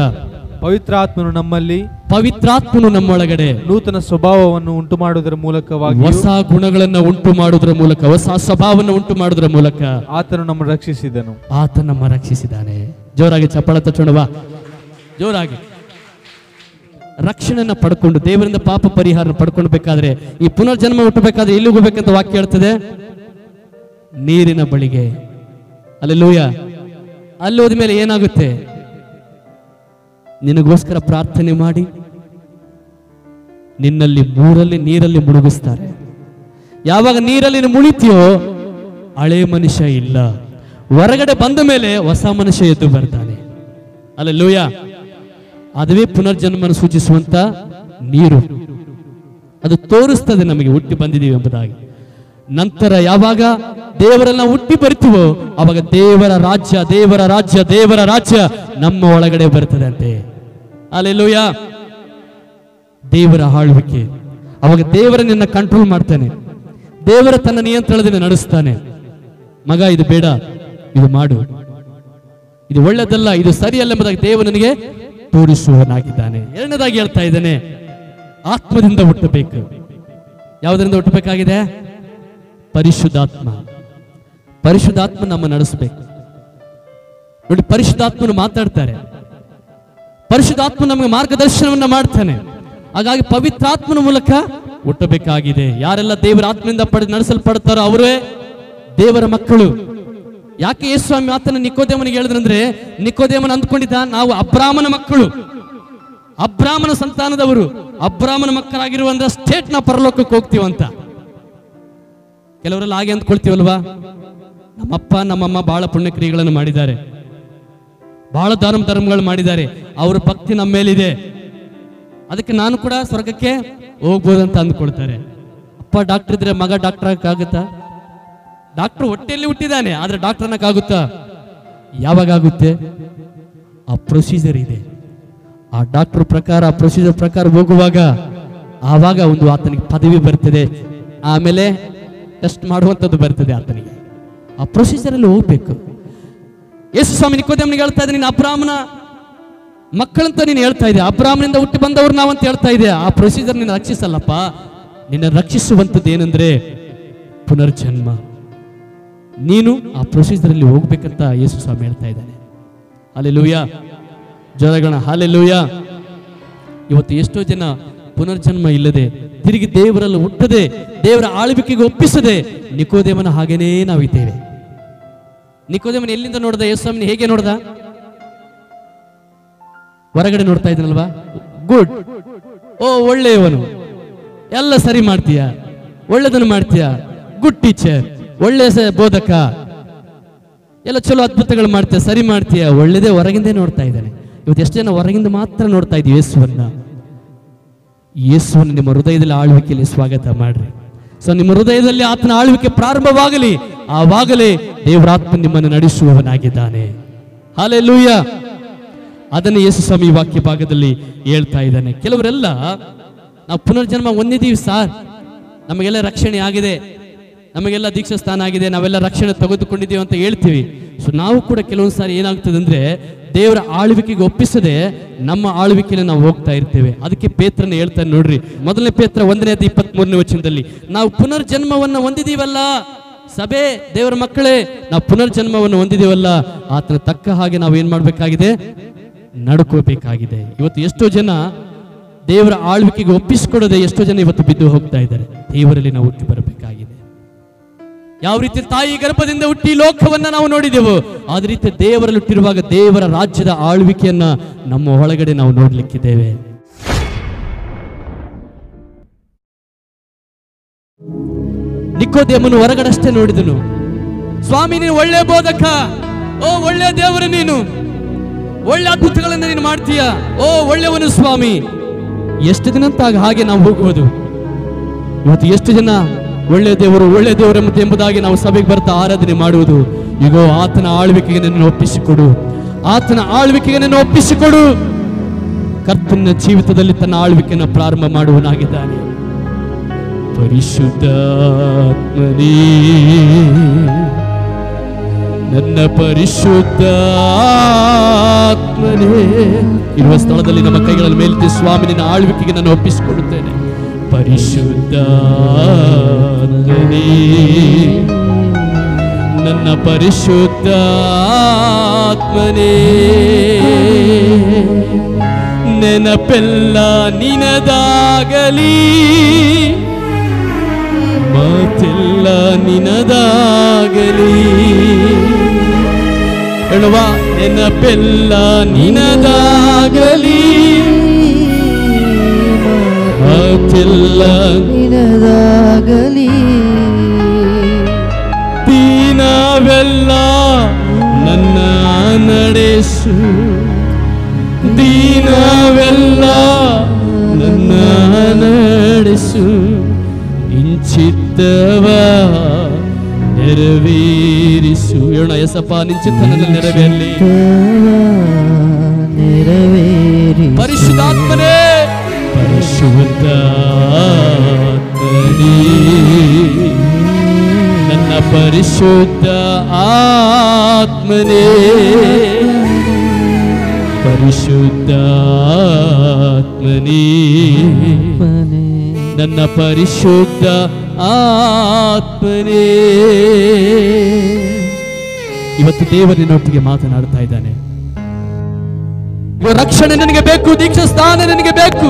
[SPEAKER 2] ಪವಿತ್ರಾತ್ಮನು
[SPEAKER 1] ನಮ್ಮೊಳಗಡೆ
[SPEAKER 2] ನೂತನ ಸ್ವಭಾವವನ್ನು ಉಂಟು ಮಾಡುವುದರ ಮೂಲಕವಾಗಿ,
[SPEAKER 1] ಹೊಸ ಗುಣಗಳನ್ನು ಉಂಟು ಮಾಡುವುದರ ಮೂಲಕ, ಹೊಸ ಸ್ವಭಾವವನ್ನು ಉಂಟು ಮಾಡುವುದರ ಮೂಲಕ
[SPEAKER 2] ಆತನು ನಮ್ಮನ್ನು ರಕ್ಷಿಸಿದನು.
[SPEAKER 1] ಆತ ನಮ್ಮ ರಕ್ಷಿಸಿದ್ದಾನೆ. ಜೋರಾಗಿ ಚಪ್ಪಾಳೆ ತಟ್ಟೋಣವಾ? ಜೋರಾಗಿ. ರಕ್ಷಣೆಯನ್ನ ಪಡ್ಕೊಂಡು ದೇವರಿಂದ ಪಾಪ ಪರಿಹಾರ ಪಡ್ಕೊಳ್ಬೇಕಾದ್ರೆ, ಈ ಪುನರ್ಜನ್ಮ ಹುಟ್ಟಬೇಕಾದ್ರೆ ಎಲ್ಲಿ ಹೋಗ್ಬೇಕಂತ ವಾಕ್ಯ ಹೇಳ್ತದೆ? ನೀರಿನ ಬಳಿಗೆ. ಹಲ್ಲೆಲೂಯಾ. ಅಲ್ಲಿ ಹೋದ್ಮೇಲೆ ಏನಾಗುತ್ತೆ? ನಿನಗೋಸ್ಕರ ಪ್ರಾರ್ಥನೆ ಮಾಡಿ ನಿನ್ನಲ್ಲಿ ನೀರಲ್ಲಿ ಮುಳುಗಿಸ್ತಾರೆ. ಯಾವಾಗ ನೀರಲ್ಲಿ ಮುಳಿತೀಯೋ ಹಳೆ ಮನುಷ್ಯ ಇಲ್ಲ, ಹೊರಗಡೆ ಬಂದ ಮೇಲೆ ಹೊಸ ಮನುಷ್ಯ ಎದ್ದು ಬರ್ತಾನೆ. ಹಲ್ಲೆಲೂಯಾ. ಅದುವೇ ಪುನರ್ಜನ್ಮವನ್ನು ಸೂಚಿಸುವಂತ ನೀರು. ಅದು ತೋರಿಸ್ತದೆ ನಮಗೆ ಹುಟ್ಟಿ ಬಂದಿದ್ದೀವಿ ಎಂಬುದಾಗಿ. ನಂತರ ಯಾವಾಗ ದೇವರೆಲ್ಲ ಹುಟ್ಟಿ ಬರ್ತೀವೋ ಅವಾಗ ದೇವರ ರಾಜ್ಯ ನಮ್ಮ ಒಳಗಡೆ ಬರ್ತದೆ ಅಂತೆ. ಹಲ್ಲೆಲೂಯಾ. ದೇವರ ಆಳ್ವಿಕೆ. ಅವಾಗ ದೇವರ ನಿನ್ನ ಕಂಟ್ರೋಲ್ ಮಾಡ್ತಾನೆ, ದೇವರ ತನ್ನ ನಿಯಂತ್ರಣದಿಂದ ನಡೆಸ್ತಾನೆ. ಮಗ, ಇದು ಬೇಡ, ಇದು ಮಾಡು, ಇದು ಒಳ್ಳೆದಲ್ಲ, ಇದು ಸರಿಯಲ್ಲ ಎಂಬುದಾಗಿ ದೇವರು ನನಗೆ ತೋರಿಸುವನಾಗಿದ್ದಾನೆ. ಎರಡನೇದಾಗಿ ಹೇಳ್ತಾ ಇದ್ದಾನೆ, ಆತ್ಮದಿಂದ ಹುಟ್ಟಬೇಕು. ಯಾವುದರಿಂದ ಹುಟ್ಟಬೇಕಾಗಿದೆ? ಪರಿಶುದ್ಧಾತ್ಮ ನಮ್ಮ ನಡೆಸಬೇಕು. ನೋಡಿ, ಪರಿಶುದ್ಧಾತ್ಮನು ಮಾತಾಡ್ತಾರೆ, ಪರಿಶುದ್ಧಾತ್ಮ ನಮಗೆ ಮಾರ್ಗದರ್ಶನವನ್ನ ಮಾಡ್ತಾನೆ. ಹಾಗಾಗಿ ಪವಿತ್ರಾತ್ಮನ ಮೂಲಕ ಹುಟ್ಟಬೇಕಾಗಿದೆ. ಯಾರೆಲ್ಲ ದೇವರ ಆತ್ಮದಿಂದ ನಡೆಸಲ್ಪಡ್ತಾರೋ ಅವರೇ ದೇವರ ಮಕ್ಕಳು. ಯಾಕೆ ಯೇಸು ಸ್ವಾಮಿ ಆತನ ನಿಕೋದೇಮನಿಗೆ ಹೇಳಿದ್ರಂದ್ರೆ, ನಿಕೋದೇಮನ ಅಂದ್ಕೊಂಡಿದ್ದ ನಾವು ಅಬ್ರಾಮನ ಮಕ್ಕಳು, ಅಬ್ರಾಮನ ಸಂತಾನದವರು, ಅಬ್ರಾಮನ ಮಕ್ಕಳಾಗಿರುವಂತ ಸ್ಟೇಟ್ ನಾವು ಪರಲೋಕಕ್ಕೆ ಹೋಗ್ತೀವಂತ. ಕೆಲವರೆಲ್ಲ ಹಾಗೆ ಅಂದ್ಕೊಳ್ತೀವಲ್ವಾ? ನಮ್ಮಪ್ಪ ನಮ್ಮಮ್ಮ ಬಹಳ ಪುಣ್ಯಕ್ರಿಯೆಗಳನ್ನು ಮಾಡಿದ್ದಾರೆ, ಬಹಳ ಧರ್ಮಗಳು ಮಾಡಿದ್ದಾರೆ, ಅವ್ರ ಭಕ್ತಿ ನಮ್ಮ ಮೇಲಿದೆ, ಅದಕ್ಕೆ ನಾನು ಕೂಡ ಸ್ವರ್ಗಕ್ಕೆ ಹೋಗ್ಬೋದಂತ ಅಂದ್ಕೊಳ್ತಾರೆ. ಅಪ್ಪ ಡಾಕ್ಟರ್ ಇದ್ರೆ ಮಗ ಡಾಕ್ಟರ್ ಆಗಕ್ಕಾಗುತ್ತಾ? ಡಾಕ್ಟರ್ ಹೊಟ್ಟೆಯಲ್ಲಿ ಹುಟ್ಟಿದಾನೆ, ಆದ್ರೆ ಡಾಕ್ಟರ್ ಅನ್ನಕ್ಕಾಗುತ್ತಾ? ಯಾವಾಗ ಆಗುತ್ತೆ? ಆ ಪ್ರೊಸೀಜರ್ ಇದೆ. ಆ ಡಾಕ್ಟರ್ ಪ್ರಕಾರ, ಆ ಪ್ರೊಸೀಜರ್ ಪ್ರಕಾರ ಹೋಗುವಾಗ ಆವಾಗ ಒಂದು ಆತನಿಗೆ ಪದವಿ ಬರ್ತದೆ, ಆಮೇಲೆ ಟೆಸ್ಟ್ ಮಾಡುವಂಥದ್ದು ಬರ್ತದೆ ಆತನಿಗೆ. ಆ ಪ್ರೊಸೀಜರ್ ಅಲ್ಲಿ ಹೋಗ್ಬೇಕು. ಯೇಸು ಸ್ವಾಮಿ ನಿಕೋದೇಮನಿಗೆ ಹೇಳ್ತಾ ಇದ್ದೆ, ನೀನು ಅಬ್ರಾಮನ ಮಕ್ಕಳಂತ ನೀನು ಹೇಳ್ತಾ ಇದೆ, ಅಬ್ರಾಮನಿಂದ ಹುಟ್ಟಿ ಬಂದವರು ನಾವಂತ ಹೇಳ್ತಾ ಇದೆ. ಆ ಪ್ರೊಸೀಜರ್ ನಿನ್ನ ರಕ್ಷಿಸಲ್ಲಪ್ಪ, ನಿನ್ನ ರಕ್ಷಿಸುವಂಥದ್ದು ಏನಂದ್ರೆ ಪುನರ್ಜನ್ಮ. ನೀನು ಆ ಪ್ರೊಸೀಜರ್ ಅಲ್ಲಿ ಹೋಗ್ಬೇಕಂತ ಯೇಸು ಸ್ವಾಮಿ ಹೇಳ್ತಾ ಇದ್ದಾನೆ. ಹಲ್ಲೆಲೂಯಾ. ಜೋರಗೋಣ ಹಲ್ಲೆಲೂಯಾ. ಇವತ್ತು ಎಷ್ಟೋ ಜನ ಪುನರ್ಜನ್ಮ ಇಲ್ಲದೆ ತಿರುಗಿ ದೇವರಲ್ಲಿ ಹುಟ್ಟದೆ, ದೇವರ ಆಳ್ವಿಕೆಗೆ ಒಪ್ಪಿಸದೆ ನಿಕೋದೇಮನ ಹಾಗೇನೇ ನಾವಿದ್ದೇವೆ. ನಿಕೋದೇಮನ ಎಲ್ಲಿಂದ ನೋಡ್ದ? ಯೇಸುಸ್ವಾಮಿನ ಹೇಗೆ ನೋಡ್ದ? ಹೊರಗಡೆ ನೋಡ್ತಾ ಇದ್ದನಲ್ವಾ? ಗುಡ್, ಓ ಒಳ್ಳೆಯವನು, ಎಲ್ಲ ಸರಿ ಮಾಡ್ತೀಯ, ಒಳ್ಳೆದನ್ನು ಮಾಡ್ತೀಯ, ಗುಡ್ ಟೀಚರ್, ಒಳ್ಳೆ ಬೋಧಕ, ಎಲ್ಲ ಚಲೋ ಅದ್ಭುತಗಳು ಮಾಡ್ತೀಯ, ಸರಿ ಮಾಡ್ತೀಯ, ಒಳ್ಳೆದೇ ಹೊರಗಿಂದೇ ನೋಡ್ತಾ ಇದ್ದಾನೆ. ಇವತ್ತು ಎಷ್ಟು ಜನ ಹೊರಗಿಂದ ಮಾತ್ರ ನೋಡ್ತಾ ಇದ್ದೀವಿ ಯೇಸುವನ್ನ. ಯೇಸುವನ್ನು ನಿಮ್ಮ ಹೃದಯದಲ್ಲಿ ಆಳ್ವಿಕೆಯಲ್ಲಿ ಸ್ವಾಗತ ಮಾಡ್ರಿ. ಸೊ ನಿಮ್ಮ ಹೃದಯದಲ್ಲಿ ಆತನ ಆಳ್ವಿಕೆ ಪ್ರಾರಂಭವಾಗಲಿ, ಆವಾಗಲೇ ದೇವರಾತ್ಮ ನಿಮ್ಮನ್ನು ನಡೆಸುವವನಾಗಿದ್ದಾನೆ. ಹಲ್ಲೆಲೂಯ. ಅದನ್ನು ಯೇಸು ಸ್ವಾಮಿ ವಾಕ್ಯ ಭಾಗದಲ್ಲಿ ಹೇಳ್ತಾ ಇದ್ದಾನೆ. ಕೆಲವರೆಲ್ಲ ನಾವು ಪುನರ್ಜನ್ಮ ಹೊಂದಿದ್ದೀವಿ ಸಾರ್, ನಮಗೆಲ್ಲ ರಕ್ಷಣೆ ಆಗಿದೆ, ನಮಗೆಲ್ಲ ದೀಕ್ಷಾ ಸ್ಥಾನ ಆಗಿದೆ, ನಾವೆಲ್ಲ ರಕ್ಷಣೆ ತೆಗೆದುಕೊಂಡಿದ್ದೀವಿ ಅಂತ ಹೇಳ್ತೀವಿ. ಸೊ ನಾವು ಕೂಡ ಕೆಲವೊಂದು ಸಾರಿ ಏನಾಗ್ತದೆ ಅಂದ್ರೆ ದೇವರ ಆಳ್ವಿಕೆಗೆ ಒಪ್ಪಿಸದೆ ನಮ್ಮ ಆಳ್ವಿಕೆಯಲ್ಲಿ ನಾವು ಹೋಗ್ತಾ ಇರ್ತೇವೆ. ಅದಕ್ಕೆ ಪೇತ್ರನ ಹೇಳ್ತಾನೆ ನೋಡ್ರಿ, ಮೊದಲನೇ ಪೇತ್ರ 1:23 ವಚನದಲ್ಲಿ, ನಾವು ಪುನರ್ಜನ್ಮವನ್ನು ಹೊಂದಿದೀವಲ್ಲ, ಸಭೆ ದೇವರ ಮಕ್ಕಳೇ, ನಾವು ಪುನರ್ಜನ್ಮವನ್ನು ಹೊಂದಿದೀವಲ್ಲ, ಆತನ ತಕ್ಕ ಹಾಗೆ ನಾವು ಏನ್ ಮಾಡ್ಬೇಕಾಗಿದೆ? ನಡ್ಕೋಬೇಕಾಗಿದೆ. ಇವತ್ತು ಎಷ್ಟೋ ಜನ ದೇವರ ಆಳ್ವಿಕೆಗೆ ಒಪ್ಪಿಸಿಕೊಡದೆ ಎಷ್ಟೋ ಜನ ಇವತ್ತು ಬಿದ್ದು ಹೋಗ್ತಾ ಇದ್ದಾರೆ. ದೇವರಲ್ಲಿ ನಾವು ಹುಟ್ಟಿ ಬರಬೇಕಾಗಿದೆ. ಯಾವ ರೀತಿ ತಾಯಿ ಗರ್ಭದಿಂದ ಹುಟ್ಟಿ ಲೋಕವನ್ನ ನಾವು ನೋಡಿದೆವು, ಅದೇ ರೀತಿ ದೇವರಲ್ಲಿ ಹುಟ್ಟಿರುವಾಗ ದೇವರ ರಾಜ್ಯದ ಆಳ್ವಿಕೆಯನ್ನ ನಮ್ಮ ಒಳಗಡೆ ನಾವು ನೋಡ್ಲಿಕ್ಕಿದ್ದೇವೆ. ನಿಕೋದೇಮನು ಹೊರಗಡೆ ಅಷ್ಟೇ ನೋಡಿದನು, ಸ್ವಾಮಿ ನೀನು ಒಳ್ಳೆ ಬೋಧಕ, ಓ ಒಳ್ಳೆ ದೇವರು, ನೀನು ಒಳ್ಳೆ ಅದ್ಭುತಗಳನ್ನ ನೀನು ಮಾಡ್ತೀಯ, ಓ ಒಳ್ಳೆಯವನು ಸ್ವಾಮಿ. ಎಷ್ಟು ದಿನ ಅಂತ ಹಾಗೆ ನಾವು ಹೋಗುವುದು? ಇವತ್ತು ಎಷ್ಟು ಜನ ಒಳ್ಳೆ ದೇವರು ಎಂಬುದಾಗಿ ನಾವು ಸಭೆಗೆ ಬರ್ತಾ ಆರಾಧನೆ ಮಾಡುವುದು. ಈಗ ಆತನ ಆಳ್ವಿಕೆಗೆ ನಿನ್ನನ್ನು ಒಪ್ಪಿಸಿಕೊಡು, ಆತನ ಆಳ್ವಿಕೆಗೆ ನಿನ್ನ ಒಪ್ಪಿಸಿಕೊಡು. ಕರ್ತನ ಜೀವಿತದಲ್ಲಿ ತನ್ನ ಆಳ್ವಿಕೆಯನ್ನು ಪ್ರಾರಂಭ ಮಾಡುವನಾಗಿದ್ದಾನೆ. ಪರಿಶುದ್ಧಾತ್ಮನೇ, ನನ್ನ ಪರಿಶುದ್ಧಾತ್ಮನೇ, ಇರುವ ಸ್ಥಳದಲ್ಲಿ ನಮ್ಮ ಕೈಗಳಲ್ಲಿ ಮೇಲೆತ್ತಿ ಸ್ವಾಮಿ ನಿನ್ನ ಆಳ್ವಿಕೆಗೆ ನಾನು ಒಪ್ಪಿಸಿಕೊಡುತ್ತೇನೆ. ಪರಿಶುದ್ಧಾತ್ಮನೇ, ನನ್ನ ಪರಿಶುದ್ಧಾತ್ಮನೇ, ನೆನಪೆಲ್ಲ ನಿನದಾಗಲಿ, ಮಾತೆಲ್ಲ ನಿನದಾಗಲಿ. ಹೇಳುವ, ನೆನಪೆಲ್ಲ ನಿನದಾಗಲಿ, ಮಾತೆಲ್ಲ
[SPEAKER 3] ನಿನದಾಗಲಿ.
[SPEAKER 1] ದೀನವೆಲ್ಲ ನನ್ನ ನಡೆಸು, ದೀನವೆಲ್ಲ ನನ್ನ ನಡೆಸು, ನಿಂಚಿತ್ತವ ನೆರವೇರಿಸು. ಹೇಳೋಣ, ಎಸಪ್ಪ ನಿಂಚಿತ್ತ ನನ್ನ ನೆರವೇರಲಿ. ಪರಿಶುದ್ಧಾತ್ಮನೇ, ಪರಿಶುದ್ಧಾತ್ಮನೇ, ನನ್ನ ಪರಿಶುದ್ಧ ಆತ್ಮನೇ, ಪರಿಶುದ್ಧಾತ್ಮನೇ, ನನ್ನ ಪರಿಶುದ್ಧ ಆತ್ಮನೇ. ಇವತ್ತು ದೇವರಿನೊಟ್ಟಿಗೆ ಮಾತನಾಡ್ತಾ ಇದ್ದಾನೆ. ರಕ್ಷಣೆ ನಿನಗೆ ಬೇಕು, ದೀಕ್ಷಾ ಸ್ಥಾನ ನಿನಗೆ ಬೇಕು,